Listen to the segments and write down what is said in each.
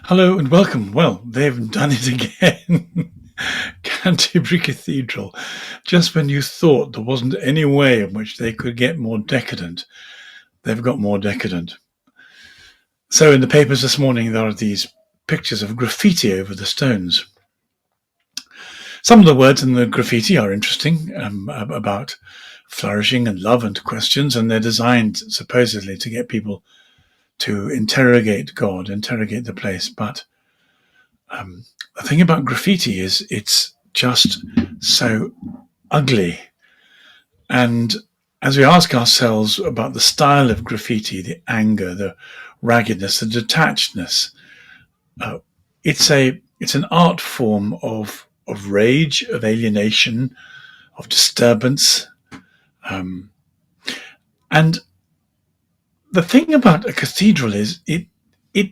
Hello and welcome. Well, they've done it again. Canterbury Cathedral. Just when you thought there wasn't any way in which they could get more decadent, they've got more decadent. So in the papers this morning, there are these pictures of graffiti over the stones. Some of the words in the graffiti are interesting, about flourishing and love and questions, and they're designed supposedly to get people to interrogate God, interrogate the place. But the thing about graffiti is it's just so ugly. And as we ask ourselves about the style of graffiti, the anger, the raggedness, the detachedness, it's an art form of rage, of alienation, of disturbance. And the thing about a cathedral is it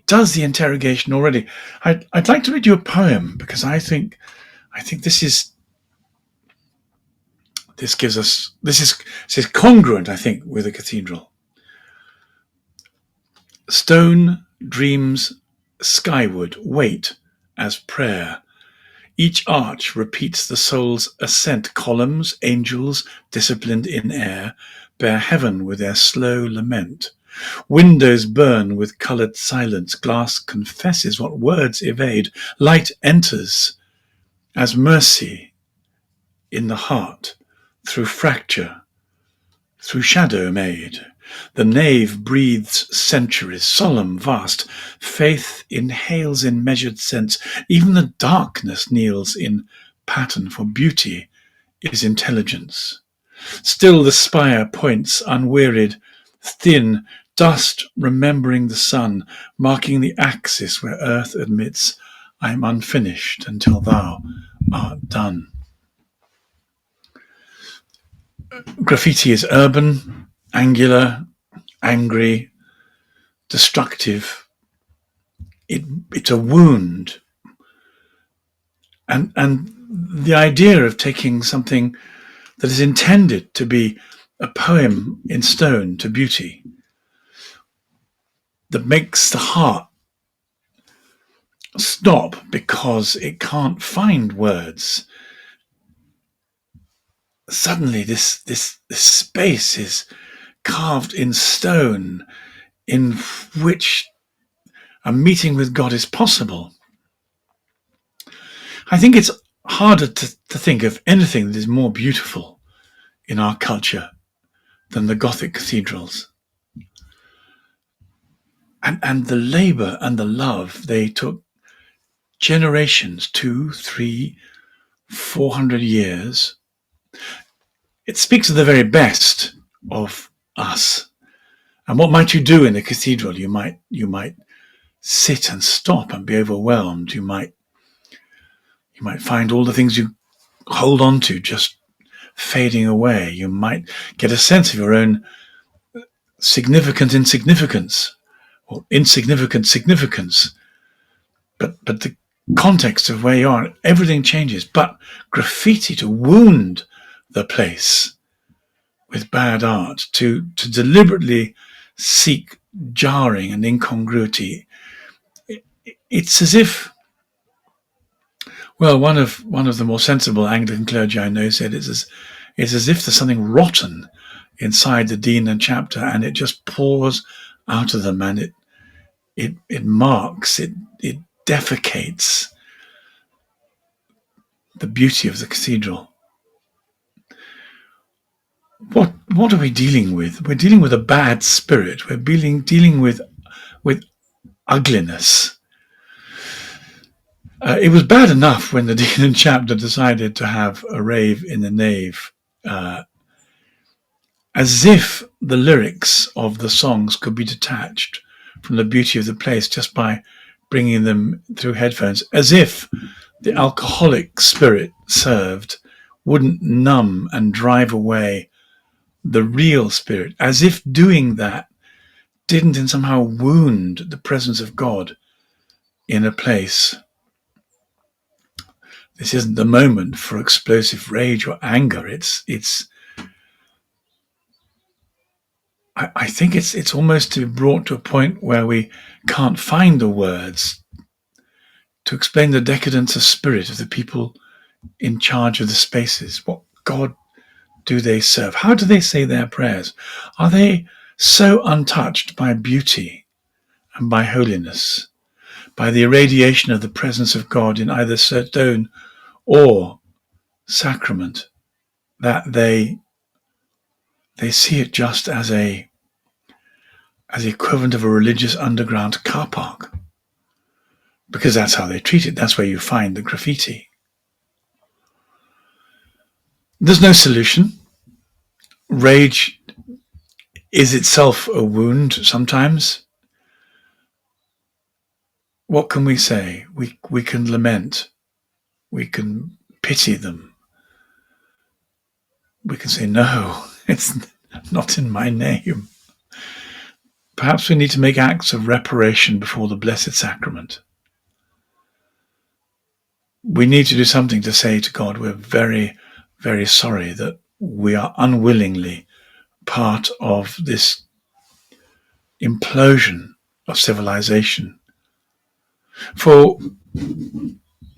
does the interrogation already. I'd like to read you a poem because I think this is congruent, I think, with a cathedral. Stone dreams skyward wait as prayer. Each arch repeats the soul's ascent. Columns, angels, disciplined in air, bear heaven with their slow lament. Windows burn with coloured silence. Glass confesses what words evade. Light enters as mercy in the heart, through fracture, through shadow made. The nave breathes centuries, solemn, vast. Faith inhales in measured sense. Even the darkness kneels in pattern, for beauty is intelligence. Still the spire points unwearied, thin, dust remembering the sun, marking the axis where earth admits, I am unfinished until thou art done. Graffiti is urban, angular, angry, destructive. It's a wound. And the idea of taking something that is intended to be a poem in stone to beauty, that makes the heart stop because it can't find words. Suddenly this space is carved in stone in which a meeting with God is possible. I think it's harder to think of anything that is more beautiful in our culture than the Gothic cathedrals. And the labour and the love, they took generations, 200, 300, 400 years. It speaks of the very best of us. And what might you do in a cathedral? You might sit and stop and be overwhelmed. You might find all the things you hold on to just fading away. You might get a sense of your own significant insignificance or insignificant significance. But the context of where you are, everything changes. But graffiti, to wound the place with bad art, to deliberately seek jarring and incongruity, it's as if, well, one of the more sensible Anglican clergy I know said it's as if there's something rotten inside the dean and chapter, and it just pours out of them, and it marks, it defecates the beauty of the cathedral. What are we dealing with? We're dealing with a bad spirit. We're dealing with ugliness. It was bad enough when the dean and chapter decided to have a rave in the nave, as if the lyrics of the songs could be detached from the beauty of the place just by bringing them through headphones, as if the alcoholic spirit served wouldn't numb and drive away the real spirit, as if doing that didn't somehow wound the presence of God in a place. This isn't the moment for explosive rage or anger. I think it's almost to be brought to a point where we can't find the words to explain the decadence of spirit of the people in charge of the spaces. What God do they serve? How do they say their prayers? Are they so untouched by beauty and by holiness, by the irradiation of the presence of God in either stone or sacrament, that they see it just as the equivalent of a religious underground car park? Because that's how they treat it. That's where you find the graffiti. There's no solution. Rage is itself a wound sometimes. What can we say? We can lament. We can pity them. We can say, no, it's not in my name. Perhaps we need to make acts of reparation before the Blessed Sacrament. We need to do something to say to God, we're very, very sorry that we are unwillingly part of this implosion of civilization. For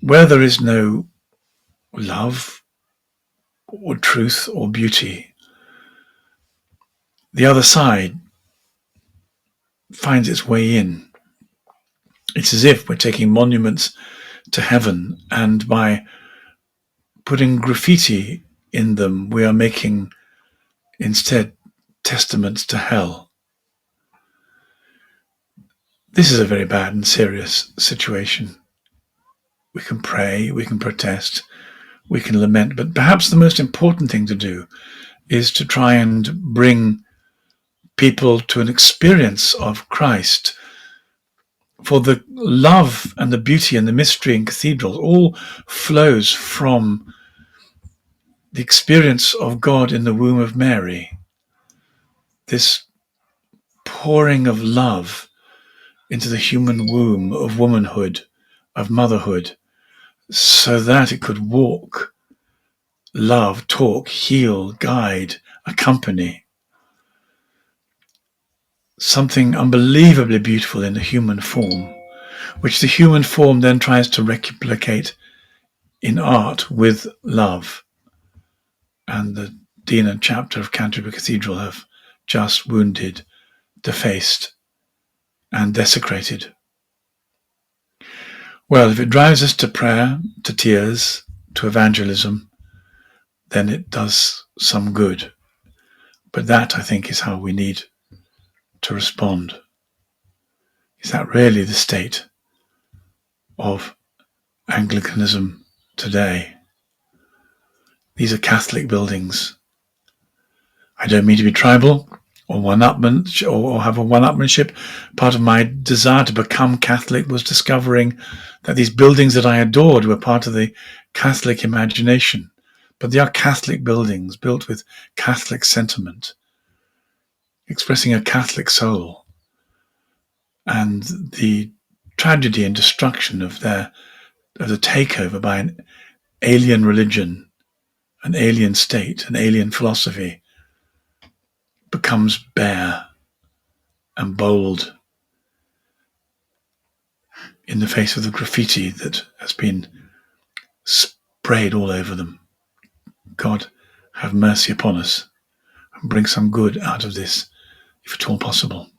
where there is no love or truth or beauty, the other side finds its way in. It's as if we're taking monuments to heaven, and by putting graffiti in them, we are making instead testaments to hell. This is a very bad and serious situation. We can pray, we can protest, we can lament, but perhaps the most important thing to do is to try and bring people to an experience of Christ. For the love and the beauty and the mystery in cathedrals all flows from the experience of God in the womb of Mary. This pouring of love into the human womb of womanhood, of motherhood, so that it could walk, love, talk, heal, guide, accompany. Something unbelievably beautiful in the human form, which the human form then tries to replicate in art with love. And the dean and chapter of Canterbury Cathedral have just wounded, defaced, and desecrated. Well, if it drives us to prayer, to tears, to evangelism, then it does some good. But that, I think, is how we need to respond. Is that really the state of Anglicanism today? These are Catholic buildings. I don't mean to be tribal or one-upmanship or have a one-upmanship. Part of my desire to become Catholic was discovering that these buildings that I adored were part of the Catholic imagination. But they are Catholic buildings built with Catholic sentiment, expressing a Catholic soul. And the tragedy and destruction of the takeover by an alien religion, an alien state, an alien philosophy becomes bare and bold in the face of the graffiti that has been sprayed all over them. God, have mercy upon us and bring some good out of this, if at all possible.